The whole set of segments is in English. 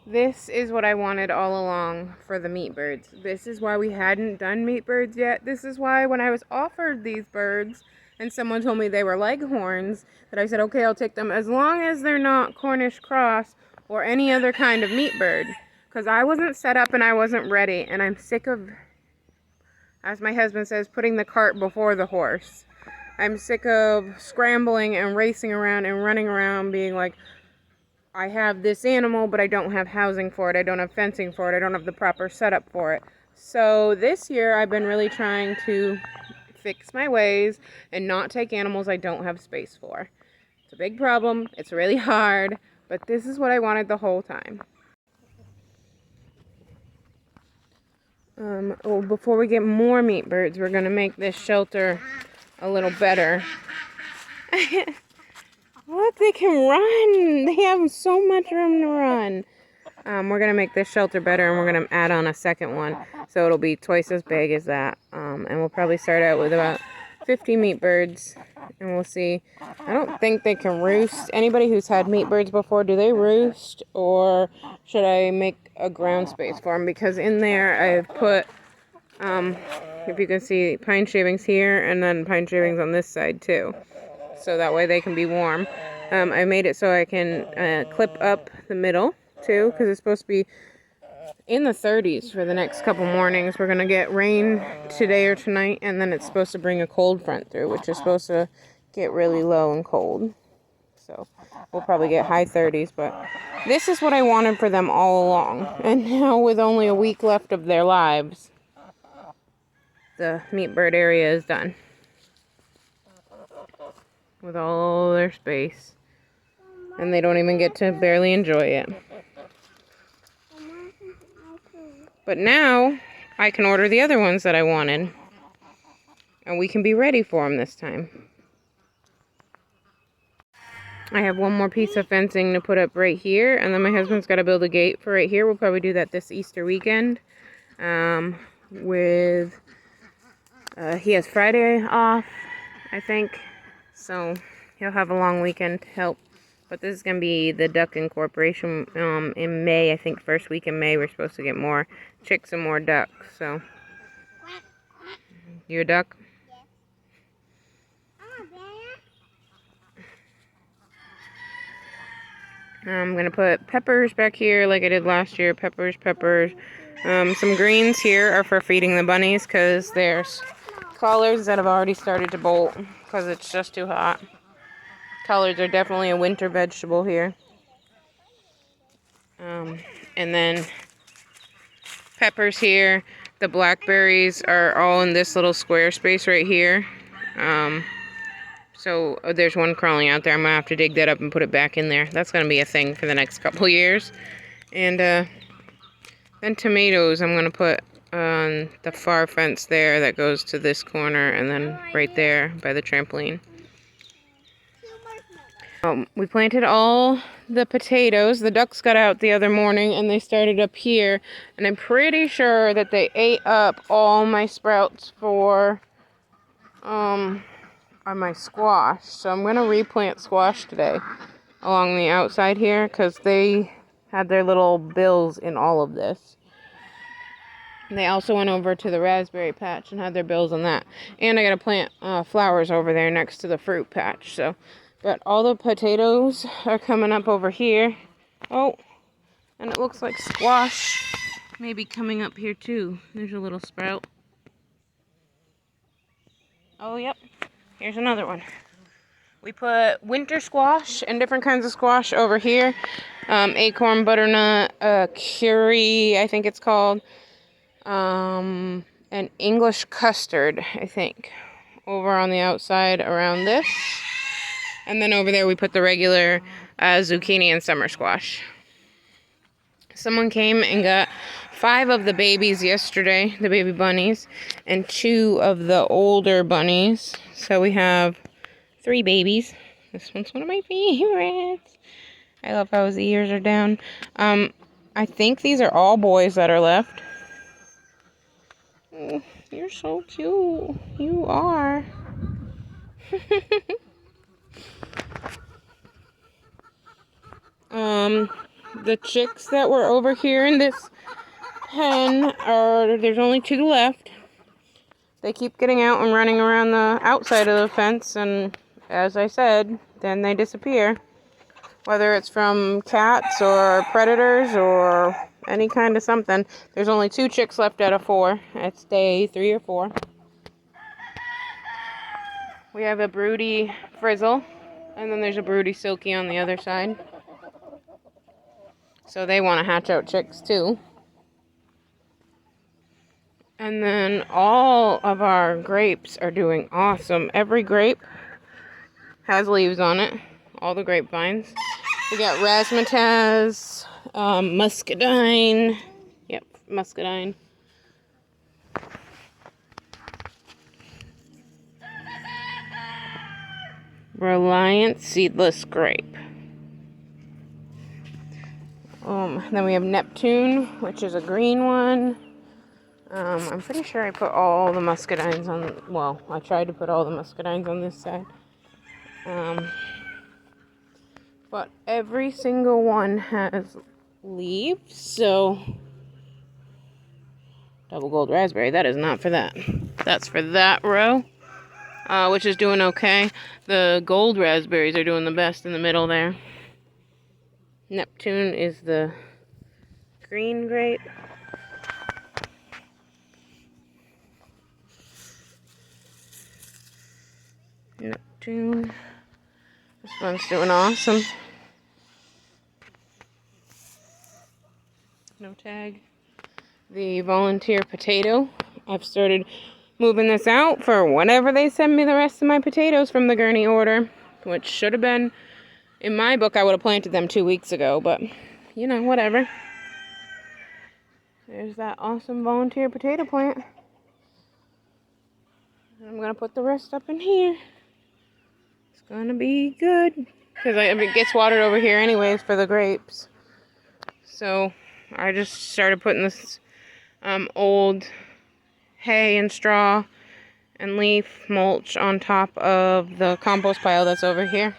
This is what I wanted all along for the meat birds. This is why we hadn't done meat birds yet. This is why when I was offered these birds and someone told me they were leghorns, that I said, okay, I'll take them as long as they're not Cornish cross or any other kind of meat bird. Because I wasn't set up and I wasn't ready, and I'm sick of, as my husband says, putting the cart before the horse. I'm sick of scrambling and racing around and running around being like, I have this animal, but I don't have housing for it. I don't have fencing for it. I don't have the proper setup for it. So this year I've been really trying to fix my ways and not take animals I don't have space for. It's a big problem. It's really hard, but this is what I wanted the whole time. Before we get more meat birds, we're going to make this shelter a little better. Look, they can run. They have so much room to run. We're going to make this shelter better, and we're going to add on a second one. So it'll be twice as big as that. And we'll probably start out with about 50 meat birds. And we'll see. I don't think they can roost. Anybody who's had meat birds before, do they roost? Or should I make a ground space for them? Because in there I've put, if you can see, pine shavings here, and then pine shavings on this side too. So that way they can be warm. I made it so I can clip up the middle too, because it's supposed to be in the 30s for the next couple mornings. We're going to get rain today or tonight, and then it's supposed to bring a cold front through, which is supposed to get really low and cold. So we'll probably get high 30s, but this is what I wanted for them all along. And now with only a week left of their lives, the meat bird area is done. With all their space. And they don't even get to barely enjoy it. But now, I can order the other ones that I wanted. And we can be ready for them this time. I have one more piece of fencing to put up right here. And then my husband's got to build a gate for right here. We'll probably do that this Easter weekend. He has Friday off, I think. So he'll have a long weekend to help. But this is going to be the duck incorporation in May. I think first week in May we're supposed to get more chicks and more ducks. So, you a duck? I'm going to put peppers back here like I did last year. Peppers. Some greens here are for feeding the bunnies because there's collards that have already started to bolt because it's just too hot. Collards are definitely a winter vegetable here. And then peppers here. The blackberries are all in this little square space right here. So there's one crawling out there. I'm going to have to dig that up and put it back in there. That's going to be a thing for the next couple years. And then tomatoes I'm going to put on the far fence there that goes to this corner, and then right there by the trampoline. We planted all the potatoes. The ducks got out the other morning and they started up here. And I'm pretty sure that they ate up all my sprouts for on my squash. So I'm going to replant squash today along the outside here because they had their little bills in all of this. And they also went over to the raspberry patch and had their bills in that. And I got to plant flowers over there next to the fruit patch. So, but all the potatoes are coming up over here. Oh, and it looks like squash may be coming up here too. There's a little sprout. Oh, yep. Here's another one. We put winter squash and different kinds of squash over here. Acorn, butternut, curry, I think it's called. And English custard, I think. Over on the outside around this. And then over there we put the regular zucchini and summer squash. Someone came and got 5 of the babies yesterday, the baby bunnies, and 2 of the older bunnies. So we have 3 babies. This one's one of my favorites. I love how his ears are down. I think these are all boys that are left. Oh, you're so cute. You are. the chicks that were over here in this pen there's only 2 left. They keep getting out and running around the outside of the fence, and as I said, then they disappear. Whether it's from cats or predators or any kind of something. There's only 2 chicks left out of 4. It's day 3 or 4. We have a broody frizzle, and then there's a broody silky on the other side. So they want to hatch out chicks too. And then all of our grapes are doing awesome. Every grape has leaves on it. All the grapevines. We got razzmatazz, muscadine. Yep, muscadine. Reliant seedless grape. Then we have Neptune, which is a green one. I'm pretty sure I put all the muscadines on, well, I tried to put all the muscadines on this side. But every single one has leaves, so double gold raspberry, that is not for that. That's for that row, which is doing okay. The gold raspberries are doing the best in the middle there. Neptune is the green grape. Neptune. This one's doing awesome. No tag. The volunteer potato. I've started moving this out for whenever they send me the rest of my potatoes from the Gurney order, which should have been, in my book, I would have planted them 2 weeks ago, but, you know, whatever. There's that awesome volunteer potato plant. I'm going to put the rest up in here. It's going to be good. Because it gets watered over here anyways for the grapes. So I just started putting this old hay and straw and leaf mulch on top of the compost pile that's over here.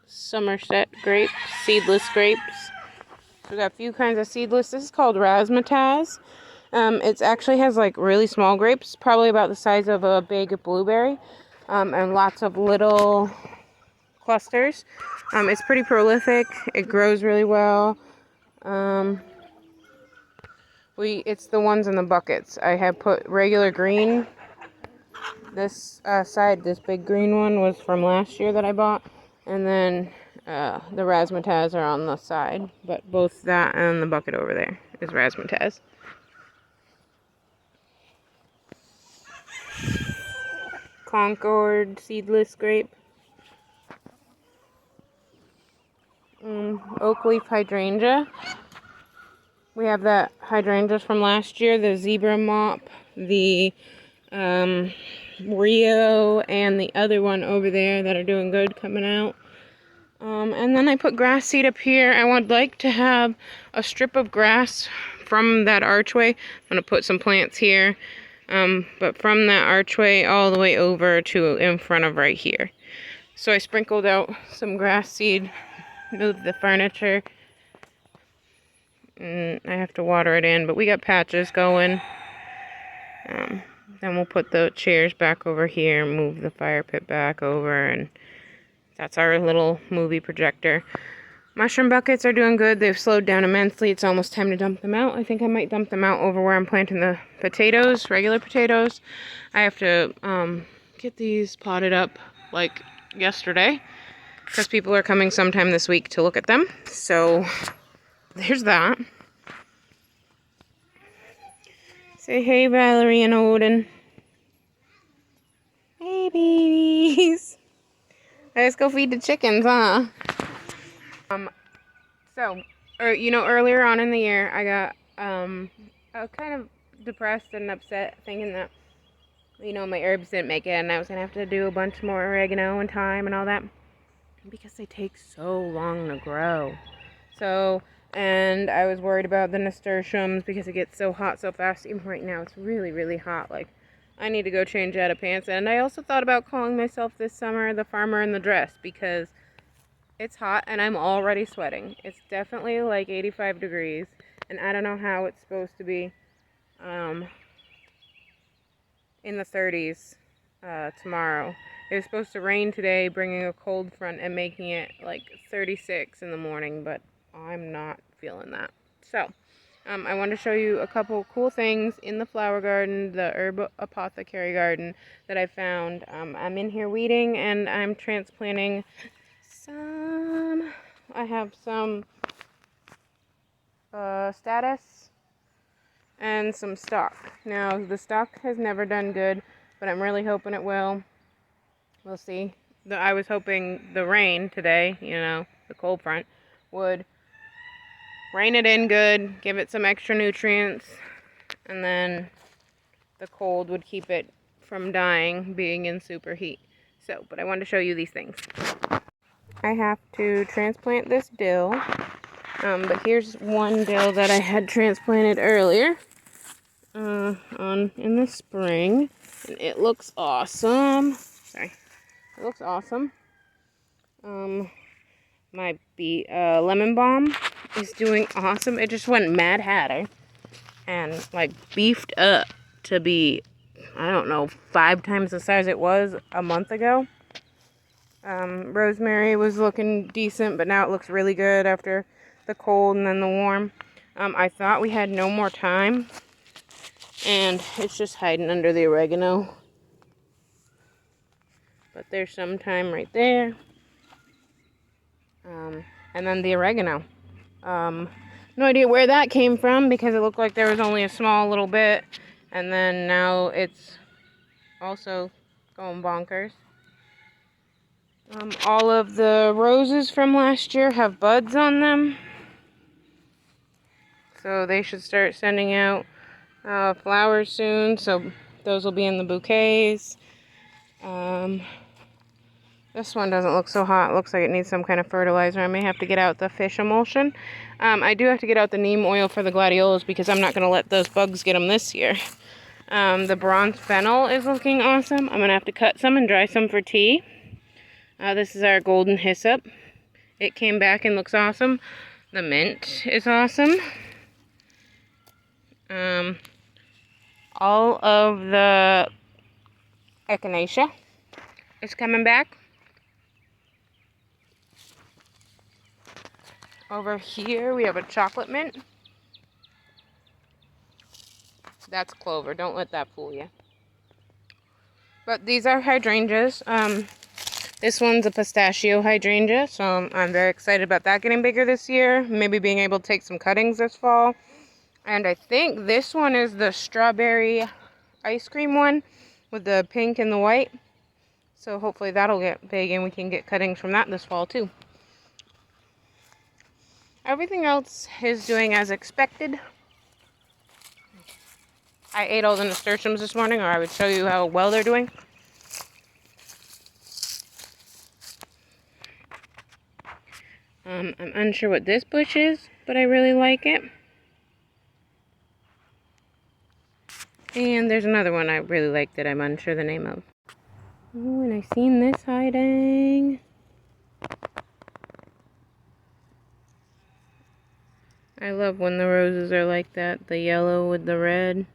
Somerset grapes, seedless grapes. So we got a few kinds of seedless. This is called razzmatazz. It actually has like really small grapes, probably about the size of a big blueberry, and lots of little clusters. It's pretty prolific. It grows really well. It's the ones in the buckets. I have put regular green. This side, this big green one was from last year that I bought. And then the razzmatazz are on the side. But both that and the bucket over there is razzmatazz. Concord seedless grape. Oak leaf hydrangea. We have that hydrangeas from last year, the zebra mop, the Rio, and the other one over there that are doing good coming out. And then I put grass seed up here. I would like to have a strip of grass from that archway. I'm going to put some plants here. But from that archway all the way over to in front of right here. So I sprinkled out some grass seed, moved the furniture. I have to water it in, but we got patches going. Then we'll put the chairs back over here, move the fire pit back over, and that's our little movie projector. Mushroom buckets are doing good. They've slowed down immensely. It's almost time to dump them out. I think I might dump them out over where I'm planting the potatoes, regular potatoes. I have to get these potted up like yesterday because people are coming sometime this week to look at them. So there's that. Say hey, Valerie and Odin. Hey, babies. Let's go feed the chickens, huh? Earlier on in the year, I got I was kind of depressed and upset, thinking that, my herbs didn't make it, and I was gonna have to do a bunch more oregano and thyme and all that, because they take so long to grow. And I was worried about the nasturtiums because it gets so hot so fast. Even right now, it's really, really hot. Like, I need to go change out of pants. And I also thought about calling myself this summer the farmer in the dress because it's hot and I'm already sweating. It's definitely like 85 degrees. And I don't know how it's supposed to be in the 30s tomorrow. It was supposed to rain today, bringing a cold front and making it like 36 in the morning, but I'm not feeling that. So, I wanted to show you a couple cool things in the flower garden, the herb apothecary garden that I found. I'm in here weeding and I'm transplanting some, I have some status and some stock. Now, the stock has never done good, but I'm really hoping it will. We'll see. I was hoping the rain today, the cold front, would rain it in good, give it some extra nutrients, and then the cold would keep it from dying, being in super heat. So, but I wanted to show you these things. I have to transplant this dill, but here's one dill that I had transplanted earlier in the spring, and it looks awesome. Sorry. It looks awesome. My lemon balm is doing awesome. It just went Mad Hatter and like beefed up to be, I don't know, 5 times the size it was a month ago. Rosemary was looking decent, but now it looks really good after the cold and then the warm. I thought we had no more time, and it's just hiding under the oregano. But there's some time right there. And then the oregano. No idea where that came from because it looked like there was only a small little bit. And then now it's also going bonkers. All of the roses from last year have buds on them. So they should start sending out flowers soon. So those will be in the bouquets. This one doesn't look so hot. It looks like it needs some kind of fertilizer. I may have to get out the fish emulsion. I do have to get out the neem oil for the gladiolas because I'm not going to let those bugs get them this year. The bronze fennel is looking awesome. I'm going to have to cut some and dry some for tea. This is our golden hyssop. It came back and looks awesome. The mint is awesome. All of the echinacea is coming back. Over here we have a chocolate mint. That's clover. Don't let that fool you. But these are hydrangeas. This one's a pistachio hydrangea, so I'm very excited about that getting bigger this year. Maybe being able to take some cuttings this fall. And I think this one is the strawberry ice cream one with the pink and the white. So hopefully that'll get big and we can get cuttings from that this fall too. Everything else is doing as expected. I ate all the nasturtiums this morning, or I would show you how well they're doing. I'm unsure what this bush is, but I really like it. And there's another one I really like that I'm unsure the name of. Oh, and I seen this hiding. I love when the roses are like that, the yellow with the red.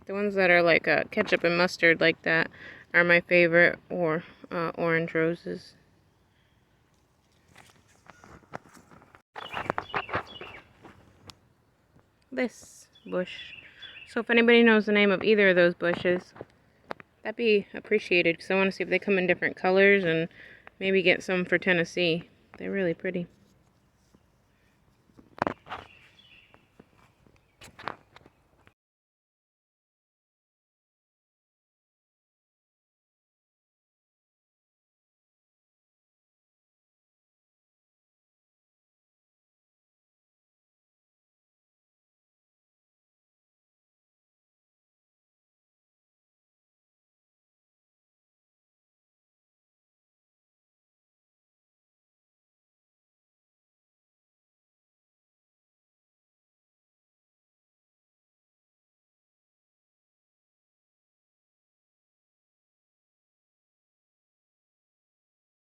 The ones that are like ketchup and mustard like that are my favorite, or orange roses. This bush. So if anybody knows the name of either of those bushes, that'd be appreciated because I want to see if they come in different colors and maybe get some for Tennessee. They're really pretty.